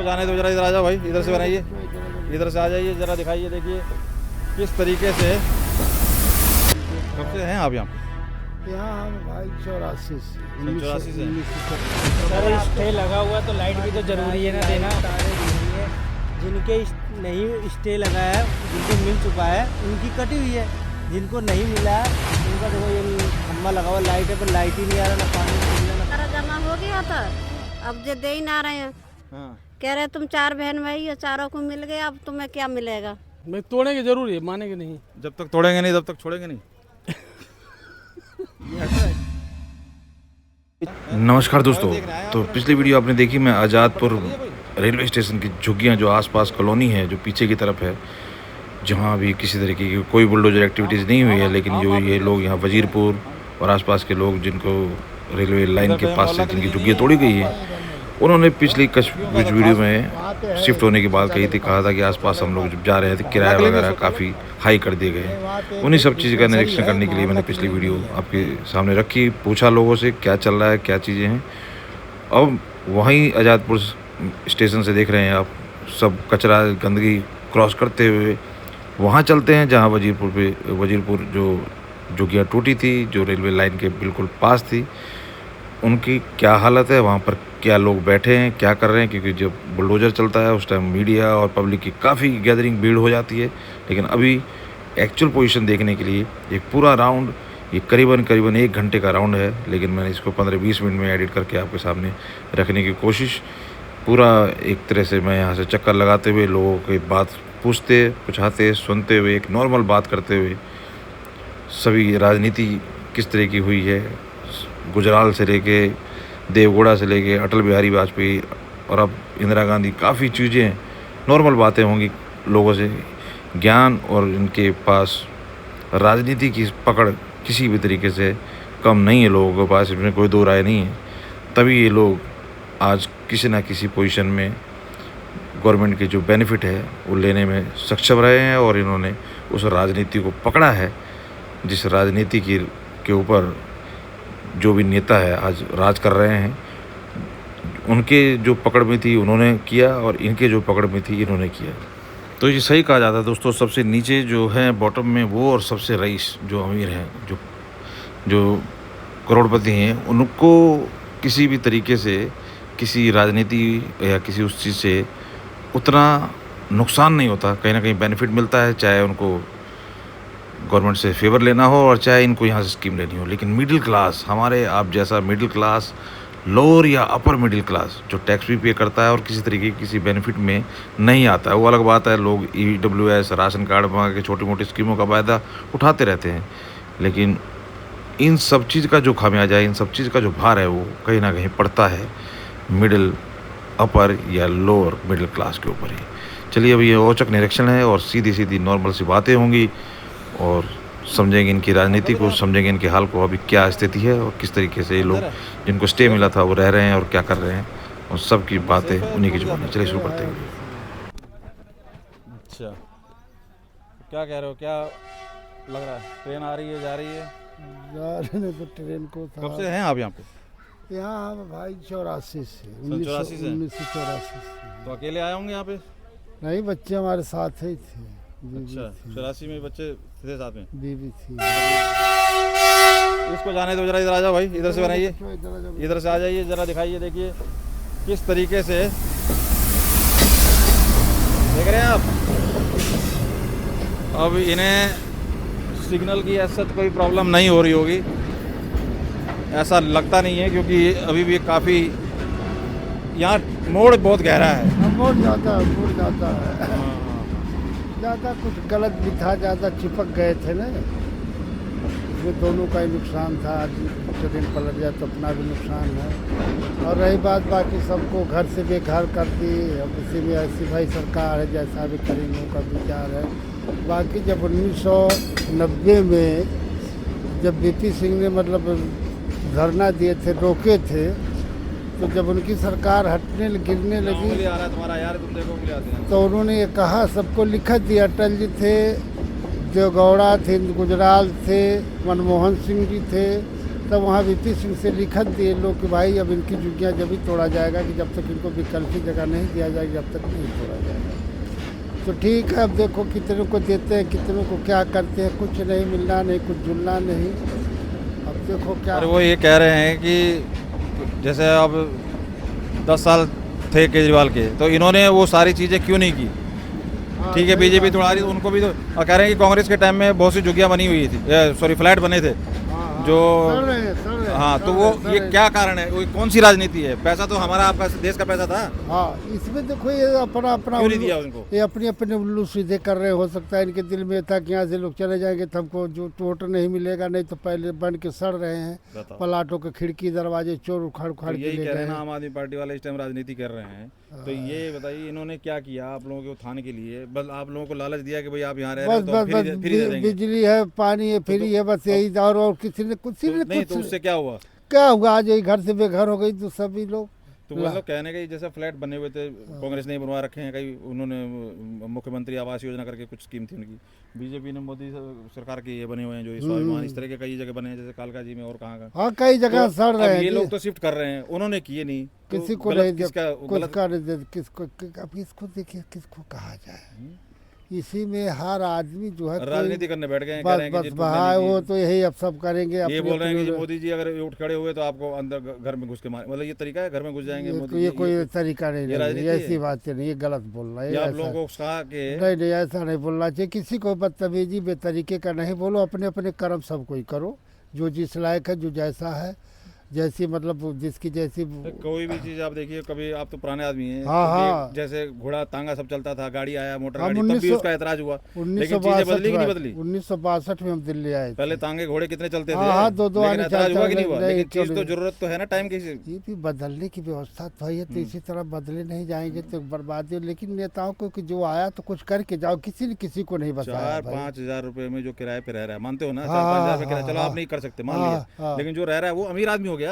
इसको जाने दो जरा, इधर आ जाओ भाई, इधर से बनाइए, इधर से आ जाइए जरा, दिखाइए, देखिए किस तरीके से। कब से हैं आप यहाँ पे? यहाँ हम भाई 84 से 84 से। सर स्टे लगा हुआ तो लाइट भी तो जरूरी है ना देना। जिनके नहीं स्टे लगा है, जिनको मिल चुका है उनकी कटी हुई है, जिनको नहीं मिला है उनका देखो ये खम्भा लगा हुआ लाइट है, पर लाइट ही नहीं आ रहा, ना पानी नहीं मिल रहा। सारा जमा हो गया था, अब जो दे ही ना रहे हैं। हाँ। कह रहे तुम 4 बहन भाई हो, चारों को मिल गया, अब तुम्हें क्या मिलेगा? भाई तोड़ेंगे जरूर, है मानेंगे नहीं। जब तक तोड़ेंगे नहीं तब तक छोड़ेंगे नहीं। नमस्कार दोस्तों, तो पिछली वीडियो आपने देखी, मैं आज़ादपुर रेलवे स्टेशन की झुग्गियाँ जो आसपास कॉलोनी है जो पीछे की तरफ है, जहाँ अभी किसी तरीके की कोई बुलडोजर एक्टिविटीज़ नहीं हुई है, लेकिन जो ये लोग यहाँ वजीरपुर और आसपास के लोग जिनको रेलवे लाइन के पास से जिनकी झुग्गियाँ तोड़ी गई हैं, उन्होंने पिछली कुछ वीडियो में शिफ्ट होने के बाद कहा था कि आसपास हम लोग जब जा रहे थे किराया वगैरह काफ़ी हाई कर दिए गए। उन्हीं सब चीज़ का निरीक्षण करने के लिए मैंने पिछली वीडियो आपके सामने रखी, पूछा लोगों से क्या चल रहा है, क्या चीज़ें हैं। अब वहीं आज़ादपुर स्टेशन से देख रहे हैं आप, सब कचरा गंदगी क्रॉस करते हुए वहाँ चलते हैं जहाँ वजीरपुर जो झुग्गियाँ टूटी थी, जो रेलवे लाइन के बिल्कुल पास थी, उनकी क्या हालत है, वहाँ पर क्या लोग बैठे हैं, क्या कर रहे हैं। क्योंकि जब बुलडोज़र चलता है उस टाइम मीडिया और पब्लिक की काफ़ी गैदरिंग भीड़ हो जाती है, लेकिन अभी एक्चुअल पोजीशन देखने के लिए एक पूरा राउंड, ये करीबन 1 घंटे का राउंड है, लेकिन मैंने इसको 15-20 मिनट में एडिट करके आपके सामने रखने की कोशिश, पूरा एक तरह से मैं यहाँ से चक्कर लगाते हुए लोगों की बात पूछते पुछाते सुनते हुए, एक नॉर्मल बात करते हुए, सभी राजनीति किस तरह की हुई है, गुजराल से लेके देवगौड़ा से लेके अटल बिहारी वाजपेयी और अब इंदिरा गांधी, काफ़ी चीज़ें नॉर्मल बातें होंगी। लोगों से ज्ञान और इनके पास राजनीति की पकड़ किसी भी तरीके से कम नहीं है लोगों के पास, इसमें कोई दो राय नहीं है। तभी ये लोग आज किसी ना किसी पोजीशन में गवर्नमेंट के जो बेनिफिट है वो लेने में सक्षम रहे हैं, और इन्होंने उस राजनीति को पकड़ा है जिस राजनीति के ऊपर जो भी नेता है आज राज कर रहे हैं, उनके जो पकड़ में थी उन्होंने किया और इनके जो पकड़ में थी इन्होंने किया। तो ये सही कहा जाता है दोस्तों, सबसे नीचे जो है बॉटम में वो, और सबसे रईस जो अमीर हैं, जो करोड़पति हैं, उनको किसी भी तरीके से किसी राजनीति या किसी उस चीज़ से उतना नुकसान नहीं होता, कहीं ना कहीं बेनिफिट मिलता है, चाहे उनको गवर्नमेंट से फेवर लेना हो और चाहे इनको यहाँ से स्कीम लेनी हो। लेकिन मिडिल क्लास, हमारे आप जैसा मिडिल क्लास, लोअर या अपर मिडिल क्लास, जो टैक्स भी पे करता है और किसी तरीके की किसी बेनिफिट में नहीं आता है, वो अलग बात है। लोग EWS राशन कार्ड बना के छोटी मोटी स्कीमों का फ़ायदा उठाते रहते हैं, लेकिन इन सब चीज़ का जो खामियाजा है, इन सब चीज़ का जो भार है, वो कहीं ना कहीं पड़ता है मिडिल, अपर या लोअर मिडिल क्लास के ऊपर ही। चलिए, अभी ये औचक निरीक्षण है और सीधी नॉर्मल सी बातें होंगी, और समझेंगे इनकी राजनीति को, समझेंगे इनके हाल को, अभी क्या स्थिति है और किस तरीके से ये लोग जिनको स्टे मिला था वो रह रहे हैं और क्या कर रहे हैं, और सब की बातें उन्हीं की जुबानी। चलिए शुरू करते हैं। अच्छा, क्या कह रहे हो, क्या लग रहा है? ट्रेन आ रही है, जा रही है? जा रहे तो ट्रेन को था। कब से हैं आप यहाँ पे? यहाँ हम भाई 84 से 84 से? 1984 से। तो अकेले आए होंगे यहाँ पे? नहीं, बच्चे हमारे साथ ही थे। अच्छा, 84 में बच्चे थे साथ में? बीवी थी। इसको जाने दो जरा, इधर आ जाओ भाई, इधर से बनाइए, इधर से आ जाइए जरा, दिखाइए, देखिए किस तरीके से। देख रहे हैं आप, अब इन्हें सिग्नल की ऐसा कोई प्रॉब्लम नहीं हो रही होगी, ऐसा लगता नहीं है, क्योंकि अभी भी काफ़ी यहाँ मोड़ बहुत गहरा है। मोड़ जाता है ज़्यादा, कुछ गलत भी था, ज़्यादा चिपक गए थे ना, इसमें दोनों का ही नुकसान था। आज ट्रेन पलट जाए तो अपना भी नुकसान है, और रही बात बाकी सबको घर से बेघर कर दी। अब इसी में ऐसी भाई सरकार है, जैसा भी करेंगे का विचार है। बाकी जब 1990 में जब BP सिंह ने मतलब धरना दिए थे, रोके थे, तो जब उनकी सरकार गिरने लगी तो उन्होंने ये कहा, सबको लिखा दिया, अटल जी थे, देवगौड़ा थे, गुजराल थे, मनमोहन सिंह जी थे, तब वहाँ वीपी सिंह से लिखत दिए लोग कि भाई अब इनकी झुग्गियाँ जब ही तोड़ा जाएगा कि जब तक इनको विकल्प की जगह नहीं दिया जाएगा जब तक नहीं तोड़ा जाएगा। तो ठीक है, अब देखो कितनों को देते हैं, कितनों को क्या करते हैं, कुछ नहीं मिलना नहीं, कुछ जुलना नहीं। अब देखो क्या। और वो ये कह रहे हैं कि जैसे अब 10 साल थे केजरीवाल के, तो इन्होंने वो सारी चीज़ें क्यों नहीं की? हाँ, ठीक है, सही बीजेपी बात तोड़ा रही, तो उनको भी तो और कह रहे हैं कि कांग्रेस के टाइम में बहुत सी झुग्गियाँ बनी हुई थी, सॉरी फ्लैट बने थे जो सड़ रहे हैं, सड़ रहे हैं, हाँ, सड़ तो रहे वो हैं, सड़ ये रहे क्या कारण है? वो कौन सी राजनीति है? पैसा तो हमारा आपका देश का पैसा था, हैं। हाँ, इसमें देखो ये अपना अपना क्यों नहीं दिया उनको? ये अपने अपने उल्लू सीधे कर रहे। हो सकता है इनके दिल में था कि यहाँ से लोग चले जाएंगे तो हमको जो वोट नहीं मिलेगा, नहीं तो पहले बन के सड़ रहे हैं। बताओ। प्लाटों के खिड़की दरवाजे चोर उखाड़ उखाड़ तो के यही ले कह रहे गए हैं ना, हैं। आम आदमी पार्टी वाले इस टाइम राजनीति कर रहे हैं, तो ये बताइए इन्होंने क्या किया आप लोगों के उत्थान के लिए? बस आप लोगों को लालच दिया कि भाई आप यहाँ रह रहे हो बस तो बस फ्री बस फ्री दे देंगे। बिजली है, पानी है, फ्री है, बस यही। और किसी ने कुछ नहीं तो उससे क्या हुआ? क्या हुआ? आज यही घर से बेघर हो गई तो सभी लोग। तो वो लोग कहने के जैसे फ्लैट बने हुए थे, कांग्रेस ने बनवा रखे हैं, कई उन्होंने मुख्यमंत्री आवास योजना करके कुछ स्कीम थी उनकी, बीजेपी ने मोदी सरकार के ये बने हुए हैं जो स्वाभिमान, इस तरह के कई जगह बने हैं, जैसे कालका जी में और कहाँ हाँ, कई जगह तो सड़ रहे अब हैं ये जी। लोग तो शिफ्ट कर रहे हैं, उन्होंने किए नहीं, तो किसी को गलत नहीं किसका कुछ गलत? कर दे, किसको अब इसको देखिए किसको कहा जाए। इसी में हर आदमी जो है राजनीति करने बैठ गए हैं, कह बस रहे हैं कि बस जी बस, तुमने हाँ, नहीं वो की। तो यही अब सब करेंगे। ये अपने बोल रहे हैं कि जी अपने- मोदी जी अगर उठ खड़े हुए तो आपको अंदर घर में घुस के मारे, मतलब ये तरीका है, घर में घुस जाएंगे मोदी ये जी, कोई तरीका नहीं, ये नहीं, राजनीति ऐसी है? बातें नहीं, ये गलत बोलना है। ये आप ऐसा- लोगों को कहा कि नहीं नहीं, ऐसा नहीं बोलना चाहिए। किसी को बदतमीजी बेतरीके का नहीं बोलो, अपने अपने कर्म सब कोई करो, जो जिस लायक है, जो जैसा है, जैसी मतलब जिसकी जैसी। कोई भी चीज आप देखिए, कभी आप तो पुराने आदमी हैं, हाँ, कभी हाँ। जैसे घोड़ा तांगा सब चलता था, गाड़ी आया, मोटर हम गाड़ी, तब भी 1900 उसका ऐतराज हुआ, लेकिन 1962 चीजें बदली कि नहीं बदली? 1962 में हम दिल्ली आए थे। पहले तांगे घोड़े कितने चलते थे, हाँ, हाँ, दो लेकिन आने ऐतराज चलता हुआ कि नहीं नहीं, हुआ? नहीं, लेकिन चीज क्यों तो नहीं? जरूरत तो है ना टाइम की। ये भी बदलने की व्यवस्था तो है, ये तो इसी तरह बदले नहीं जाएंगे तो बर्बादी। लेकिन नेताओं को कि जो आया तो कुछ करके जाओ, किसी ने किसी को नहीं बताया 4-5 हजार रुपए में जो किराए पे रह रहा है, मानते हो ना? हाँ, 4-5 हजार हाँ, किराया, चलो हाँ, आप नहीं कर सकते, मान हाँ, लिया, हाँ। लेकिन जो रह रहा है वो अमीर आदमी हो गया,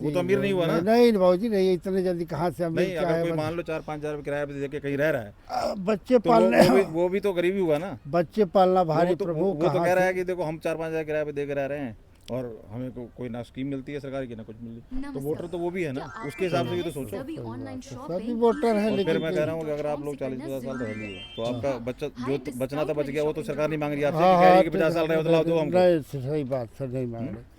वो तो अमीर नहीं हुआ ना। नहीं बाबूजी नहीं, इतने जल्दी कहाँ से अमीर नहीं, क्या अगर है? कोई मान लो 4-5 हजार किराया पे दे के कहीं रह रहा है, बच्चे तो पालने वो भी तो गरीबी हुआ ना। बच्चे पालना भारी वो तो प्रभु। वो तो कहाँ कह रहा से? है कि देखो हम 4-5 हजार किराए पे दे के रह रहे हैं और हमें कोई ना स्कीम मिलती है सरकार की, ना कुछ मिलती, तो वोटर तो वो भी है ना, उसके हिसाब से भी तो सोचो। सभी वोटर हैं, और फिर लेकिन मैं कह रहा हूँ कि अगर आप लोग 40-50 साल रह लिए तो आपका बच्चा जो बचना था बच गया, वो तो सरकार नहीं मांग रही आपसे, हाँ, कि कह रही है हाँ, कि 50 साल रहे हो तो लाओ दो हमको। नहीं, सही बात सर, नहीं मांग रहे,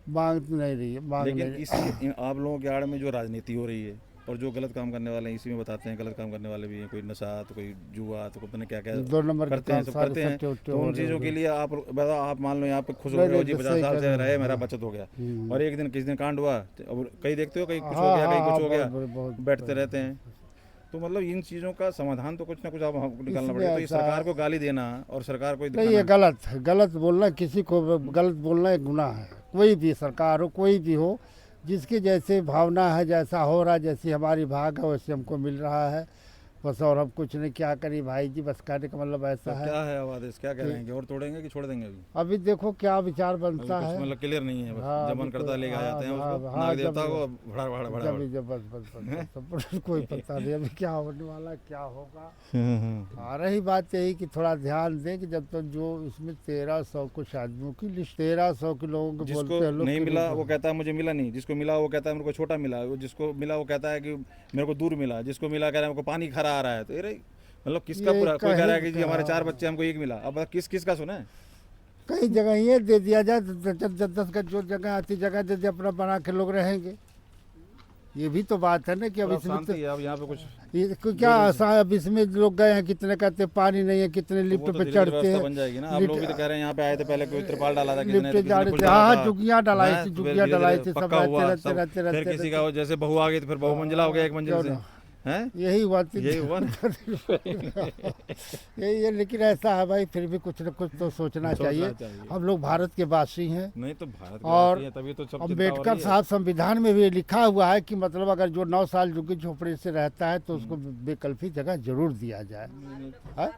मांग तो नहीं रही है, मांग नहीं लेकिन रही। आप लोगों के आड़ में जो राजनीति हो रही है और जो गलत काम करने वाले हैं, इसी में बताते हैं गलत काम करने वाले भी हैं, कोई नशा तो कोई जुआ तो पता नहीं क्या क्या 2 नंबर के करते हैं, काम सब सारे करते हैं। सट्टे उट्टे तो हो उन रहे चीज़ों हैं। के लिए आप बताओ, आप मान लो यहाँ पे खुश हो नहीं, रहे हो जी नहीं, 50 सही साल कह से रहे रहे, हैं। मेरा बचत हो गया, और एक दिन किसी दिन कांड हुआ, अब कहीं देखते हो कहीं कुछ हो हाँ, गया, कहीं हाँ, कुछ हो गया, बहुत बैठते रहते हैं। तो मतलब इन चीज़ों का समाधान तो कुछ ना कुछ आप हमको निकालना इसमें पड़ेगा। तो ये ऐसा- सरकार को गाली देना और सरकार को नहीं, ये गलत है। गलत बोलना, किसी को गलत बोलना एक गुनाह है। कोई भी सरकार हो, कोई भी हो, जिसकी जैसे भावना है, जैसा हो रहा है, जैसी हमारी भाग है, वैसे हमको मिल रहा है बस। और हम कुछ नहीं क्या करी भाई जी, बस कहने का मतलब ऐसा है। क्या है आदेश, क्या कह रहे हैं कि और तोड़ेंगे कि छोड़ देंगे अभी? अभी देखो क्या विचार बनता कुछ है। मतलब क्लियर नहीं है, बस हाँ, जब मन अभी करता तो- ले आ जाते हैं हाँ, उसको, हाँ, नाग जब- देवता को भड़ा भड़ा भड़ा जब जब बस कोई पता नहीं अभी क्या होने वाला, क्या होगा। आ रही बात यही कि थोड़ा ध्यान दें कि जब तक जो इसमें 1300 कुछ आदमियों की लिस्ट, 1300 के लोगों को बोलते जिसको हैं लोग नहीं कि मिला वो कहता है मुझे मिला नहीं, जिसको मिला वो कहता है मेरे को छोटा मिला, वो जिसको मिला वो कहता है कि मेरे को दूर मिला, जिसको मिला कह रहा है मेरे को पानी खरा आ रहा है। तो ये मतलब किसका ये पूरा, कोई कह रहा है कि जी कहीं हमारे का- 4 बच्चे हमको 1 मिला, अब बताओ किस किस का सुना है? कई जगह ये दे दिया जाए, 10 का जो जगह आती जगह दे दे, अपना बना के लोग रहेंगे। ये भी तो बात है ना कि अब थोड़ा इसमें शांति है, अब यहाँ पे कुछ ये क्या आसान, अब इसमें लोग गए हैं, कितने कहते हैं पानी नहीं है, कितने वो लिफ्ट तो पे धीरे-धीरे चढ़ते व्यवस्था हैं, बन जाएगी ना। आप लोग भी तो कह रहे हैं यहाँ पे आए थे पहले कोई त्रिपाल डाला था किसी ने, लिफ्ट तो किसी ने जाने पुल थे, डाला हाँ, था। झुग्गियाँ डलाई हैं? थी, तो फिर झुग्गियाँ धीरे-धीरे डलाई थी, सब पक्का हुआ, रहते सब रहते फिर रहते किसी का जैसे बहू आ गई तो फिर बहुमंजिला हो गया 1 मंजिल से, हैं? यही हुआ यही हुआ ना। यही है। लेकिन ऐसा है भाई, फिर भी कुछ न कुछ तो सोचना चाहिए। हम लोग भारत के वासी हैं, नहीं तो भारत के और वासी हैं, तभी तो सब चिंता हो अम्बेडकर रही है। साहब संविधान में भी लिखा हुआ है कि मतलब अगर जो 9 साल झुग्गी झोपड़ी से रहता है तो उसको विकल्पी जगह जरूर दिया जाए। है?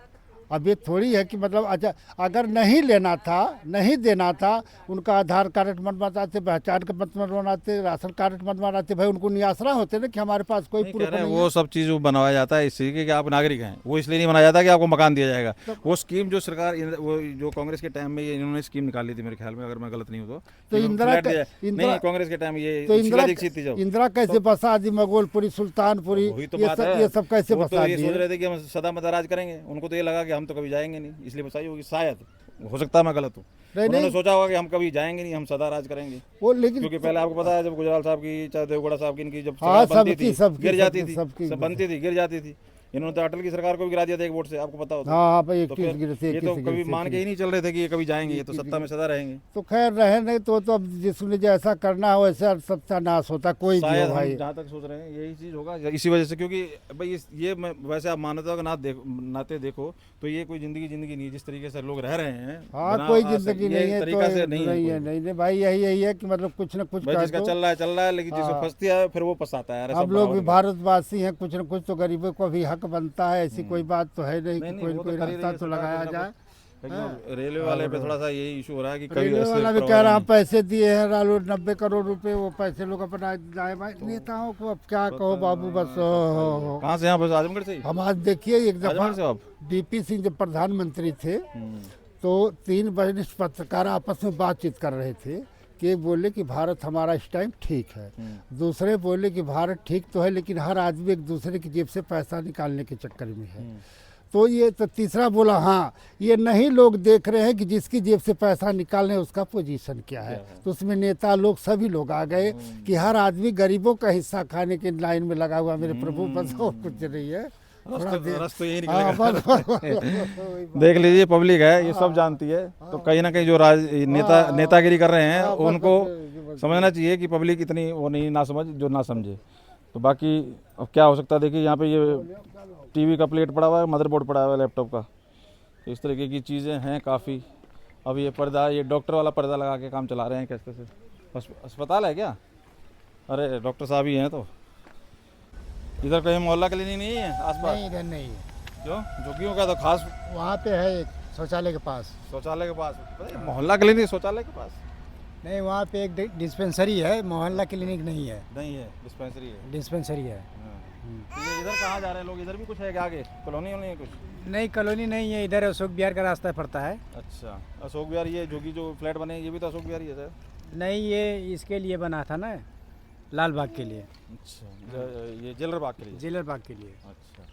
अब ये थोड़ी है कि मतलब अच्छा अगर नहीं लेना था, नहीं देना था, उनका आधार कार्ड मत बनाते, पहचान का मत बनाते, राशन कार्ड मत बनाते, भाई उनको नियासरा होते ना कि हमारे पास कोई नहीं, प्रूफ कह रहे हैं नहीं वो सब चीज़ बनवाया जाता है इसलिए कि आप नागरिक हैं, वो इसलिए नहीं बनाया जाता कि आपको मकान दिया जाएगा। वो स्कीम जो सरकार वो जो कांग्रेस के टाइम में ये इन्होंने स्कीम निकाली थी मेरे ख्याल में, अगर मैं गलत नहीं हूँ तो कि इंदिरा फ्लैट का- दिया। इंदिरा- नहीं, कांग्रेस के टाइम ये तो शीला दीक्षित थी जब, इंदिरा कैसे बसा दी, मंगोलपुरी, सुल्तानपुरी, वही तो बात है। ये सब कैसे वो तो बसा ये सोच दिए? रहे थे कि हम सदा मदा राज करेंगे, उनको तो ये लगा कि हम तो कभी जाएंगे नहीं, इसलिए बसाई होगी शायद, हो सकता है मैं गलत हूँ। उन्होंने सोचा होगा कि हम कभी जाएंगे नहीं, हम सदा राज करेंगे। वो लेकिन क्योंकि पहले आपको पता है जब गुजराल साहब की चाहे देवगौड़ा साहब की इनकी जब हाँ, सरकार बनती सबकी- थी सबकी- गिर जाती सबकी- थी, सबकी- सब बनती थी गिर जाती थी। इन्होंने तो अटल की सरकार को भी गिरा दिया था एक वोट से, आपको पता होता। हाँ हाँ भाई, तो 21 फिर गिरे थे, ये तो 21 कभी गिरे थे, मान के ही नहीं चल रहे थे कि ये कभी जाएंगे, ये तो सत्ता में सदा रहेंगे। तो खैर रहे नहीं तो अब जिसने जैसा करना हो वैसा सत्यानाश होता, कोई भी शायद हो हम भाई। जहाँ तक सोच रहे हैं यही चीज़ होगा इसी वजह से, क्योंकि भाई ये मैं वैसे आप मानवता के नाते देखो तो ये कोई जिंदगी नहीं है, जिस तरीके से लोग रह रहे हैं। हाँ, बिना कोई आज जिंदगी ये नहीं है, तरीका तो से नहीं है कोई। नहीं भाई, यही है कि मतलब कुछ न कुछ भाई कर जिसका दो। चल रहा है, लेकिन जिसको हाँ। फंसती है फिर वो फंसाता है। हम लोग भी भारतवासी हैं, कुछ न कुछ तो गरीबों को भी हक बनता है, ऐसी कोई बात तो है नहीं कि नहीं, कोई वो तो कोई कर ही रही रास्ता है तो सरकार लगाया कुछ ना जाए। कुछ। रेलवे वाले पे थोड़ा सा यही इशू हो रहा है कि कभी रेलवे ऐसे वाला भी कह करवाया रहा नहीं। पैसे दिए हैं रालू 90 करोड़ रुपए, वो पैसे लोग अपना जाए भाई। नेताओं को अब क्या कहो बाबू, बस हो। कहाँ से? यहाँ बस आजमगढ़ से ही? हम आज देखिए एक आजमगढ़ से दफा आप? डीपी सिंह जब प्रधानमंत्री थे तो 3 वरिष्ठ पत्रकार आपस में बातचीत कर रहे थे कि बोले कि भारत हमारा इस टाइम ठीक है, दूसरे बोले कि भारत ठीक तो है लेकिन हर आदमी एक दूसरे की जेब से पैसा निकालने के चक्कर में है। तो ये तो तीसरा बोला हाँ, ये नहीं लोग देख रहे हैं कि जिसकी जेब से पैसा निकालने उसका पोजीशन क्या है। तो उसमें नेता लोग सभी लोग आ गए कि हर आदमी गरीबों का हिस्सा खाने के लाइन में लगा हुआ, मेरे प्रभु, बस और कुछ नहीं है। रस तो यही हाँ, निकलेगा। बस देख लीजिए, पब्लिक है ये सब जानती है, तो कहीं ना कहीं जो नेतागिरी कर रहे हैं उनको समझना चाहिए कि पब्लिक इतनी वो नहीं ना समझ जो ना समझे। तो बाकी अब क्या हो सकता है, देखिए यहाँ पे ये टीवी का प्लेट पड़ा हुआ है, मदरबोर्ड पड़ा हुआ है लैपटॉप का, तो इस तरीके की चीज़ें हैं काफ़ी। अब ये पर्दा, ये डॉक्टर वाला पर्दा लगा के काम चला रहे हैं कैसे से। अस्पताल है क्या? अरे डॉक्टर साहब ही हैं। तो इधर कहीं मोहल्ला क्लिनिक नहीं है आसपास? नहीं, इधर नहीं है। क्यों? झुग्गियों का तो खास वहाँ पे है एक शौचालय के पास। शौचालय के पास? अरे मोहल्ला क्लिनिक शौचालय के पास नहीं, वहाँ पे एक डिस्पेंसरी है, मोहल्ला क्लिनिक नहीं है, नहीं है, डिस्पेंसरी है। डिस्पेंसरी है। तो ये इधर कहाँ जा रहे हैं लोग? इधर भी कुछ है क्या आगे? कॉलोनी वोलोनी है कुछ? नहीं, कॉलोनी नहीं है, इधर अशोक विहार का रास्ता पड़ता है। अच्छा, अशोक विहार, ये झुग्गी जो फ्लैट बने हैं, ये भी तो अशोक विहार ही है सर? नहीं, ये इसके लिए बना था ना, लाल बाग के लिए, अच्छा, ये जेलर बाग के लिए? जेलर बाग के लिए। अच्छा,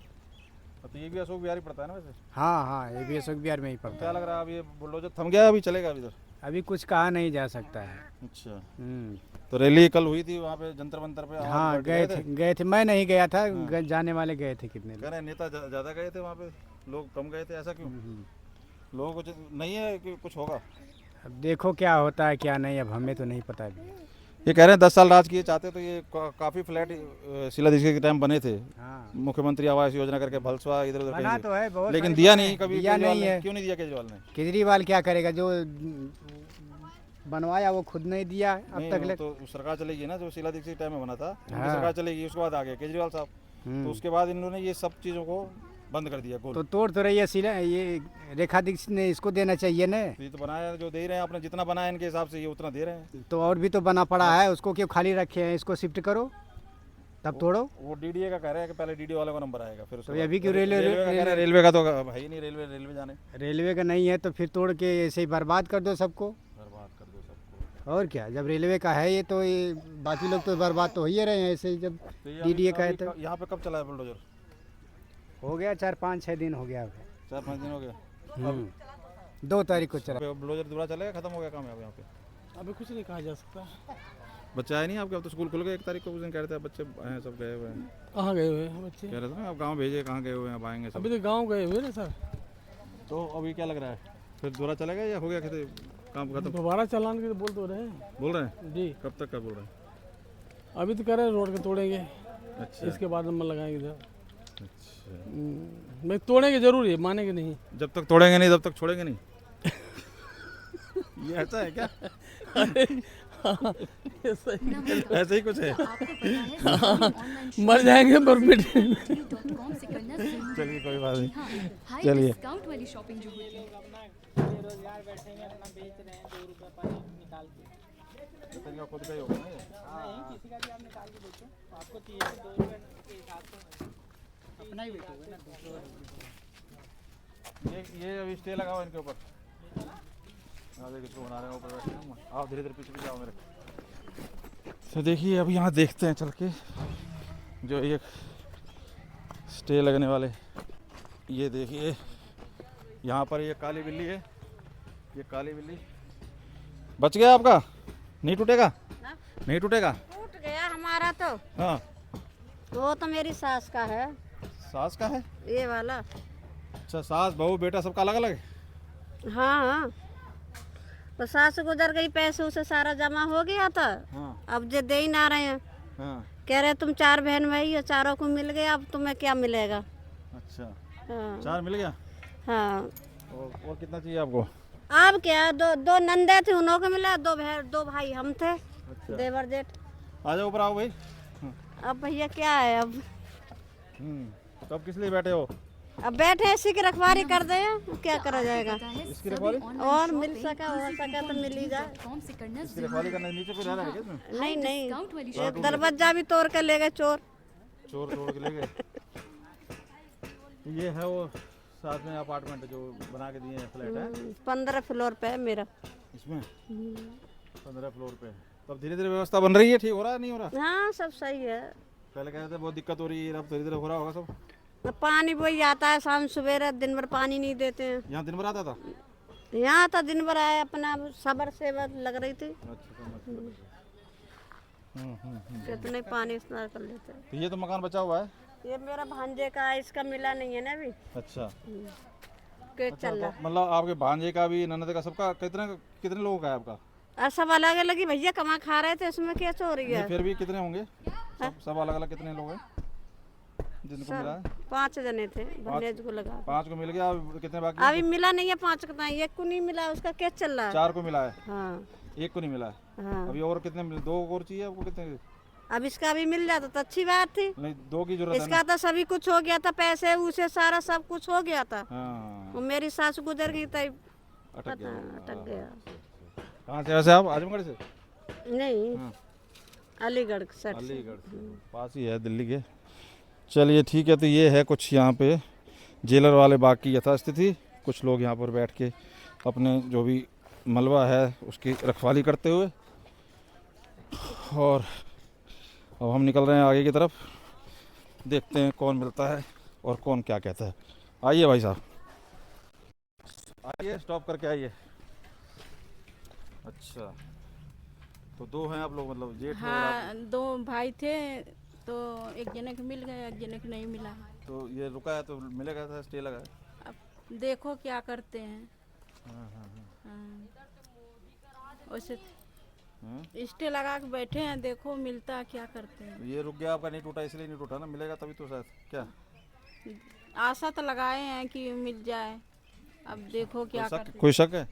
तो ये भी अशोक विहार ही पड़ता है ना वैसे? हाँ हाँ, ये भी अशोक विहार में ही पड़ता क्या है। लग रहा है अब ये बुलडोजर थम गया, अभी चलेगा अभी इधर? अभी कुछ कहा नहीं जा सकता है। अच्छा, तो रैली कल हुई थी वहाँ पे जंतर मंतर पे? आवाज हाँ, पार्टी गए थे, मैं नहीं गया था, जाने वाले गए थे कितने कह लोग। रहे हैं नेता ज़्यादा गए थे वहाँ पे, लोग कम गए थे, ऐसा क्यों? लोगों को नहीं है कि कुछ होगा? अब देखो क्या होता है क्या नहीं, अब हमें तो नहीं पता अभी। ये कह रहे हैं 10 साल राज किए चाहते तो ये काफ़ी फ्लैट शीला दीक्षित के टाइम बने थे, हाँ, मुख्यमंत्री आवास योजना करके भलसवा इधर उधर बना कहीं तो है बहुत, लेकिन सारे दिया बने नहीं हैं। कभी दिया केजरीवाल नहीं ने। है। क्यों नहीं दिया केजरीवाल ने? केजरीवाल क्या करेगा, जो बनवाया वो खुद नहीं दिया अब नहीं, तक वो ले। तो सरकार चलेगी ना, जो शीला दीक्षित के टाइम में बना था, उनकी हाँ। सरकार चलेगी, उसके बाद आ गए केजरीवाल साहब, तो उसके बाद इन्होंने ये सब चीज़ों को बंद कर दिया। तो तोड़ तो रही है सिला, ये रेखा दीक्षित ने इसको देना चाहिए ना, ये तो बनाया जो दे रहे हैं आपने, जितना बनाया इनके हिसाब से ये उतना दे रहे हैं। तो और भी तो बना पड़ा है, उसको क्यों खाली रखे हैं, इसको शिफ्ट करो तब तोड़ो। वो डीडीए का कह रहे हैं कि पहले डीडीए वाले का नंबर आएगा, फिर उसके तो बाद अभी क्यों रेलवे का तो भाई नहीं, रेलवे जाने रेलवे का नहीं है तो फिर तोड़ के ऐसे ही बर्बाद कर दो सबको, बर्बाद कर दो सबको। और क्या। जब रेलवे का है ये तो ये बाकी लोग तो बर्बाद तो हो ही रहे हैं ऐसे ही, जब तो ये डीडीए का है अभी तो। यहाँ पे कब चला है बुलडोजर? हो गया 4-5-6 दिन हो गया अब। 4-5 दिन हो गया। 2 तारीख को चला। बुलडोजर दोबारा चलेगा, खत्म हो गया काम यहाँ पे? अभी कुछ नहीं कहा जा सकता। बच्चे आए नहीं आपके? अब तो स्कूल खुल गए 1 तारीख को, उस दिन कह रहे थे बच्चे हैं, सब गए हुए हैं। कहाँ गए हुए हैं बच्चे? कह रहे थे ना आप गाँव भेजे, कहाँ गए हुए हैं, अब आएंगे सब। अभी तो गांव गए हुए ना सर। तो अभी क्या लग रहा है, फिर दोबारा चलेगा या हो गया कहते काम खत्म? दोबारा चलान के बोल तो रहे हैं बोल रहे हैं? जी। कब तक का बोल रहे हैं? अभी तो कह रहे हैं रोड के तोड़ेंगे, अच्छा इसके बाद नंबर लगाएंगे इधर। अच्छा, मैं तोड़ेंगे जरूर, ये मानेंगे नहीं। जब तक तोड़ेंगे नहीं तब तक छोड़ेंगे नहीं? ये ऐसा है क्या? ऐसे ही कुछ है। मर जाएंगे पर मिट चलिए कोई बात नहीं, चलिए। डिस्काउंट वाली शॉपिंग जो होती है बेरोजगार बैठेंगे अपना बेच रहे हैं 2 रुपये पानी निकाल के। खुद का ही होगा ना ये? नहीं किसी का भी आप निकाल के बेचो, आपको चाहिए तो 2 रुपये के हिसाब से अपना ही बेचोगे ना। ये अभी स्टे लगा हुआ इनके ऊपर। किसको बना रहे हैं ऊपर बैठे हैं। आप धीरे धीरे पीछे जाओ मेरे। तो देखिए अब यहाँ देखते हैं चल के जो एक स्टे लगने वाले। ये देखिए यहाँ पर ये काली बिल्ली है, ये काली बिल्ली। बच गया आपका? नहीं टूटेगा? नहीं टूटेगा? टूट गया हमारा तो। हाँ वो तो मेरी सास का है, सास का है। ये वाला। अच्छा सास बहू बेटा सबका अलग अलग है? हाँ हाँ, तो सास गुजर गई, पैसे उसे सारा जमा हो गया था। हाँ अब जो दे ही ना रहे हैं, हाँ। कह रहे तुम 4 बहन भाई हो, चारों को मिल गया, अब तुम्हें क्या मिलेगा। अच्छा हाँ 4 मिल गया। हाँ। और कितना चाहिए आपको? अब क्या, दो नंदे थे, उन्हों को मिला, 2 भाई हम थे। अच्छा देवर जेठ। आ जाओ ऊपर आओ भाई। अब भैया क्या है, अब तो अब किस लिए बैठे हो? अब बैठे इसी की रखवाली कर दे, क्या करा जाएगा। इसकी रखवाली? और मिल सका, हो सका तो मिल ही जाए। फॉर्म से करना इसकी रखवाली करने नीचे कोई रह रहा है क्या इसमें? नहीं नहीं, डिस्काउंट वाली ये दरवाजा भी तोड़ के ले गए चोर। चोर तोड़ के ले गए। ये है वो साथ में अपार्टमेंट जो बना के दिए हैं, फ्लैट है 15 फ्लोर पे है मेरा। इसमें 15 फ्लोर पे। तो अब धीरे धीरे व्यवस्था बन रही है, ठीक हो रहा है नहीं हो रहा? हाँ सब सही है। पहले कह रहे थे बहुत दिक्कत हो रही है, अब धीरे धीरे हो रहा होगा सब। पानी वही आता है शाम सवेरे, दिन भर पानी नहीं देते हैं। यहाँ दिन भर आता था? यहाँ तो दिन भर आया, अपना सबर से लग रही थी, कितने पानी इस्तेमाल कर लेते हैं। तो ये तो मकान बचा हुआ है? ये मेरा भांजे का है, इसका मिला नहीं है ना अभी, अच्छा केस चल रहा है। मतलब आपके भांजे का भी, ननद का, सबका कितने लोगों का है आपका? और सब अलग अलग ही भैया कमा खा रहे थे, इसमें क्या चोरी है। नहीं, फिर भी कितने होंगे? सब अलग अलग कितने लोग हैं जिनको मिला है? 5 जने थे, भंडेज को लगा। 5 को मिल गया, अब कितने बाकी? अभी मिला नहीं है 5 को, नहीं 1 को नहीं मिला, उसका केस चल रहा है। 4 को मिला है, हाँ 1 को नहीं मिला है। हाँ। अभी और कितने 2 और चाहिए आपको? कितने? अब इसका भी मिल जाता तो अच्छी बात थी। नहीं 2 की जरूरत है इसका तो सभी कुछ हो गया था, पैसे उसे सारा सब कुछ हो गया था। हाँ वो मेरी सास गुजर गई तब अटक गया। अटक गया। कहाँ से वैसे आप? आजमगढ़ से? नहीं हाँ। अलीगढ़ से। अलीगढ़ से पास ही है दिल्ली के। चलिए ठीक है, तो ये है कुछ यहाँ पे जेलर वाले बाग की यथास्थिति। कुछ लोग यहाँ पर बैठ के अपने जो भी मलबा है उसकी रखवाली करते हुए, और अब हम निकल रहे हैं आगे की तरफ, देखते हैं कौन मिलता है और कौन क्या कहता है। आइए भाई साहब, आइए स्टॉप करके आइए। अच्छा तो 2 हैं आप लोग, मतलब जेठ? हाँ 2 भाई थे, तो एक जने को मिल गया, एक जने को नहीं मिला। तो ये रुका है तो मिलेगा था, स्टे लगा है? अब देखो क्या करते हैं। हाँ। वैसे स्टे लगा के बैठे हैं, देखो मिलता है क्या करते हैं। ये रुक गया आपका, नहीं टूटा इसलिए नहीं टूटा ना, मिलेगा तभी तो शायद। क्या आशा तो लगाए हैं कि मिल जाए, अब देखो क्या करते हैं। कोई शक है?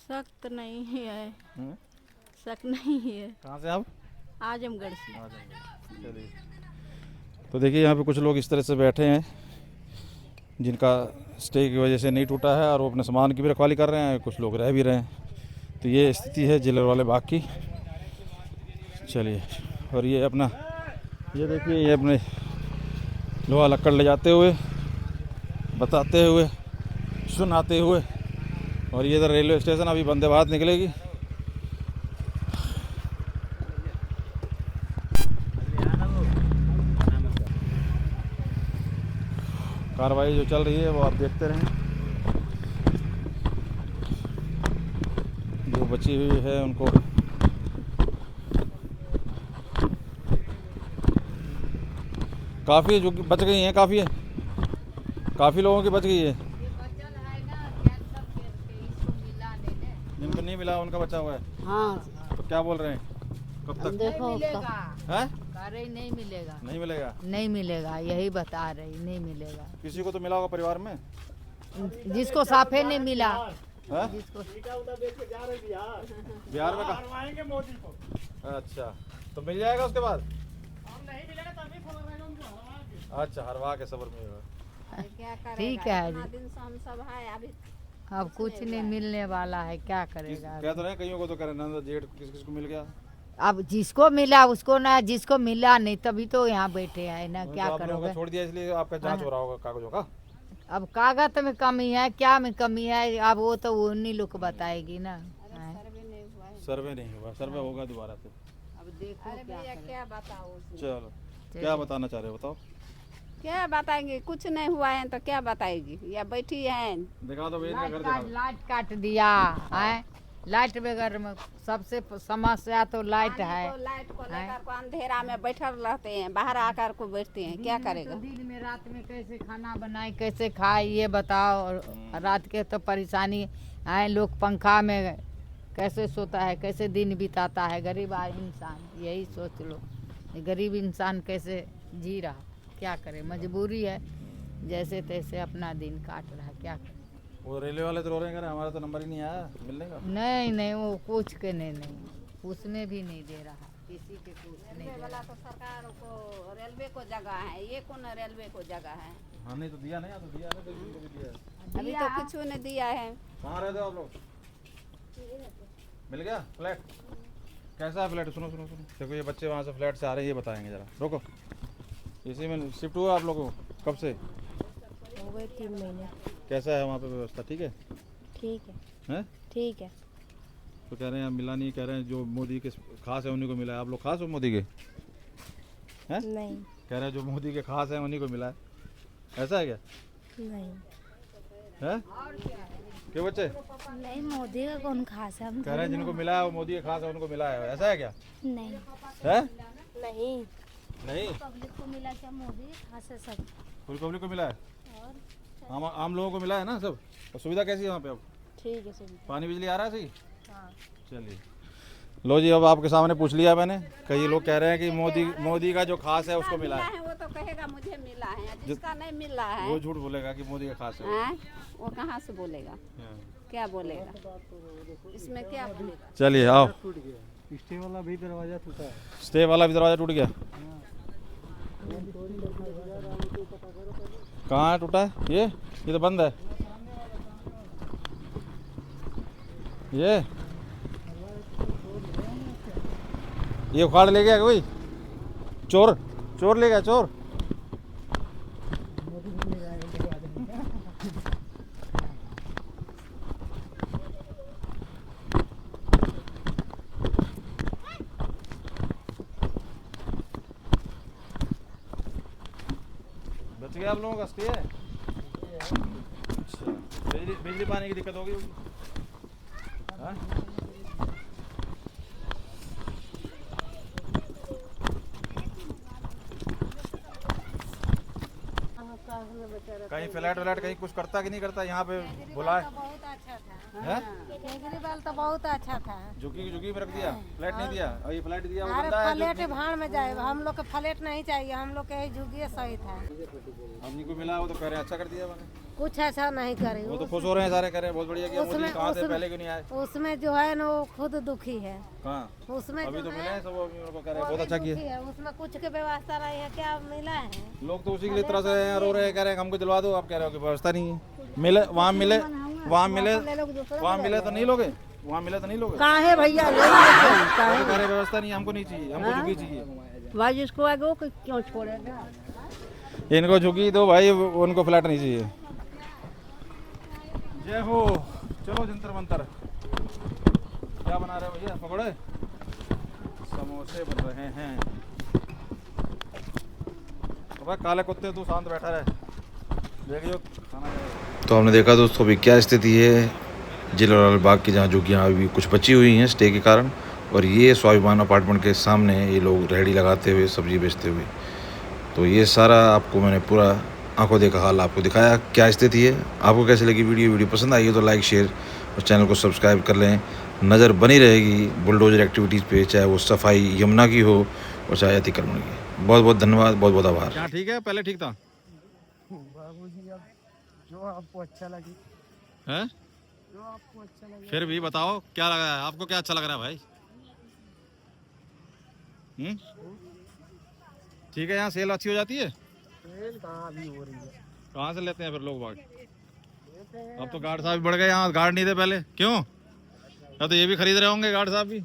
शक तो नहीं है, हम्म? शक नहीं है। कहाँ से आप? आजमगढ़ से। चलिए, तो देखिए यहाँ पे कुछ लोग इस तरह से बैठे हैं जिनका स्टे की वजह से नहीं टूटा है, और वो अपने सामान की भी रखवाली कर रहे हैं, कुछ लोग रह भी रहे हैं। तो ये स्थिति है जेलर वाले बाग की। चलिए, और ये अपना, ये देखिए, ये अपने लोहा लक्कड़ ले जाते हुए, बताते हुए, सुनाते हुए, और ये इधर रेलवे स्टेशन, अभी वंदे भारत निकलेगी। कार्रवाई जो चल रही है वो आप देखते रहें। जो बची हुई है उनको काफ़ी जो बच गई हैं, काफ़ी है, काफ़ी लोगों की बच गई है। जिनको नहीं मिला उनका बचा हुआ है। हाँ तो क्या बोल रहे हैं, कब तक? देखो है? नहीं मिलेगा, नहीं मिलेगा, नहीं मिलेगा, यही बता रही, नहीं मिलेगा। किसी को तो मिला होगा परिवार में? जिसको साफे नहीं मिला, हाँ? जिसको बिहार में कहाँ? अच्छा, तो मिल जाएगा उसके बाद? अच्छा, हरवा के सबर में होगा। क्या करेगा? ठीक है इतना अभी। दिन से हम सब है अभी अब कुछ नहीं मिलने वाला है, क्या करेगा क्या तो नहीं, कईयों को तो करे नंद जेठ किस किस को मिल गया। अब जिसको मिला उसको ना, जिसको मिला नहीं तभी तो यहाँ बैठे हैं ना, तो क्या आप लोगों को करोगे। छोड़ दिया इसलिए आपका जांच हो रहा होगा कागजों का। अब कागज में कमी है, क्या में कमी है, अब वो तो उन्हीं लोग बताएगी ना। हाँ। सर्वे नहीं हुआ है। सर्वे नहीं हुआ, सर्वे होगा दोबारा से। अब देखो अरे भैया क्या बताओ उसमें? चलो, क्या बताना चाह रहे हो बताओ। क्या बताएंगे? कुछ नहीं हुआ है तो क्या बताएगी? या बैठी है? दिखा दो भैया लाइट घर काट, दिखा। लाइट काट दिया है। लाइट बगैर में सबसे समस्या तो लाइट है। तो लाइट को लेकर को अंधेरा में बैठल रहते हैं, बाहर आकर को बैठते हैं, क्या करेगा? दिन में रात में कैसे खाना बनाए, कैसे खाए, ये बताओ। और रात के तो परेशानी है, लोग पंखा में कैसे सोता है, कैसे दिन बिताता है गरीब इंसान। यही सोच लो, गरीब इंसान कैसे जी रहा, क्या करे, मजबूरी है, जैसे तैसे अपना दिन काट रहा है, क्या करे। वो रेलवे वाले तो रो रहे हैं, हमारा तो नंबर ही नहीं आया मिलने का। नहीं नहीं, वो कुछ के नहीं, उसमें भी नहीं दे रहा, किसी के कुछ नहीं दे वाला रहा। तो सरकार को रेलवे को जगह है, ये कौन रेलवे को जगह है? हाँ नहीं तो दिया नहीं, तो दिया नहीं तो किसी को भी दिया है। अभी तो कुछ ने दिया है। कहाँ रहते हो आप लोग? मिल गया फ्लैट? कैसा है फ्लैट? सुनो सुनो सुनो, देखो ये बच्चे वहाँ से फ्लैट से आ रहे हैं, ये बताएंगे जरा, रोको। इसी में शिफ्ट हुआ आप लोगों को कब से? हो गए 3 महीने। कैसा है वहाँ पे व्यवस्था? ठीक है? ठीक है, हैं? ठीक है। तो कह रहे हैं मिला नहीं, कह रहे हैं जो मोदी के खास है उन्हीं को मिला है। आप लोग खास हो मोदी के? हैं? नहीं कह रहे हैं जो मोदी के खास है उन्हीं को मिला है, ऐसा है क्या? नहीं हैं? क्यों बच्चे? नहीं, मोदी का कौन खास है? हम कह रहे हैं जिनको मिला है वो मोदी के खास है उनको मिला है, ऐसा है क्या? नहीं है? नहीं, नहीं, पब्लिक को मिला क्या? मोदी खास है सब। पूरी पब्लिक को मिला है, आम लोगों को मिला है ना सब। और सुविधा कैसी है वहाँ पे अब? ठीक है सुविधा। पानी बिजली आ रहा है सही? हाँ। चलिए, लो जी, अब आपके सामने पूछ लिया मैंने। कई लोग कह रहे हैं कि मोदी का जो खास है उसको मिला है। वो तो कहेगा मुझे मिला है, जिसका नहीं मिला है वो झूठ बोलेगा कि मोदी का खास है। हैं? वो कहाँ से बोलेगा? क्या बोलेगा? इसमें क्या बोलेगा? चलिए आओ। स्टे वाला भी दरवाजा टूटा है। स्टे वाला भी दरवाजा टूट गया? कहाँ है टूटा है? ये तो बंद है। ये उखाड़ ले गया कोई? चोर ले गया, चोर। बच गया आप लोगों का स्टे है? अच्छा, बिजली पानी की दिक्कत होगी? हाँ? कहीं फ्लैट कहीं कुछ करता कि नहीं करता यहाँ पे? बुलाए बहुत अच्छा था, है? केजरीवाल तो बहुत अच्छा था। झुकी में रख दिया, फ्लैट नहीं दिया। और ये फ्लैट दिया वो अरे बंदा है जो फ्लैट भाड़ में जाए, हम लोग को फ्लैट नहीं चाहिए, हम लोग के झुग्गी सही था। हमनी को मिला, वो तो कह रहे हैं अच्छा कर दिया मैंने। कुछ ऐसा नहीं करे। वो तो खुश हो रहे हैं सारे, कह रहे हैं बहुत बढ़िया किया। मोदी कहाँ थे पहले क्यों नहीं आए? उसमें जो है ना वो खुद दुखी है। कहाँ? उसमें अभी जो तो है, मिले हैं सब, अभी उनको कह रहे वो हैं बहुत अच्छा दुखी किया। है, उसमें कुछ के व्यवस्था नहीं है, क्या मिला है? लोग तो उसी के लिए तरस रहे हैं, रो रहे हैं, कह रहे हैं हमको दिलवा दो। आप कह रहे हो कि व्यवस्था नहीं है। मिले वहाँ मिले तो नहीं लोगे? वहाँ मिले तो नहीं लोगे? कहाँ है भैया? कह रहे व्यवस्था नहीं, हमको नहीं चाहिए, हमको झुकी चाहिए। भाई जिसको आगे वो क्यों छोड़ेगा? इनको झुकी दो भाई, उनको फ्लैट नहीं चाहिए। जय हो। चलो जंतर मंतर। क्या बना रहे हो भैया? पकौड़े समोसे बन रहे हैं। तो भाई काले कुत्ते तू शांत बैठा रहे, देखियो खाना है। तो हमने देखा दोस्तों अभी क्या स्थिति है जिलालाल बाग की, जहाँ झुग्गियाँ अभी कुछ बची हुई हैं स्टे के कारण। और ये स्वाभिमान अपार्टमेंट के सामने ये लोग रेहड़ी लगाते हुए, सब्जी बेचते हुए। तो ये सारा आपको मैंने पूरा आंखों देखा हाल आपको दिखाया क्या स्थिति है। आपको कैसी लगी वीडियो पसंद आई है तो लाइक शेयर और चैनल को सब्सक्राइब कर लें। नज़र बनी रहेगी बुलडोजर एक्टिविटीज़ पे, चाहे वो सफाई यमुना की हो और चाहे अतिक्रमण की। बहुत बहुत धन्यवाद, बहुत बहुत आभार। क्या ठीक है? पहले ठीक था? बाबूजी अब जो आपको अच्छा लगे। हैं? जो आपको अच्छा लगे। फिर भी बताओ क्या लगा है आपको, क्या अच्छा लग रहा है भाई? ठीक है, यहाँ सेल अच्छी हो जाती है? सेल कहाँ भी हो रही है? कहाँ से लेते हैं फिर लोग बाग? अब तो गार्ड साहब भी बढ़ गए, यहाँ गार्ड नहीं थे पहले, क्यों? अब तो ये भी खरीद रहे होंगे गार्ड साहब भी।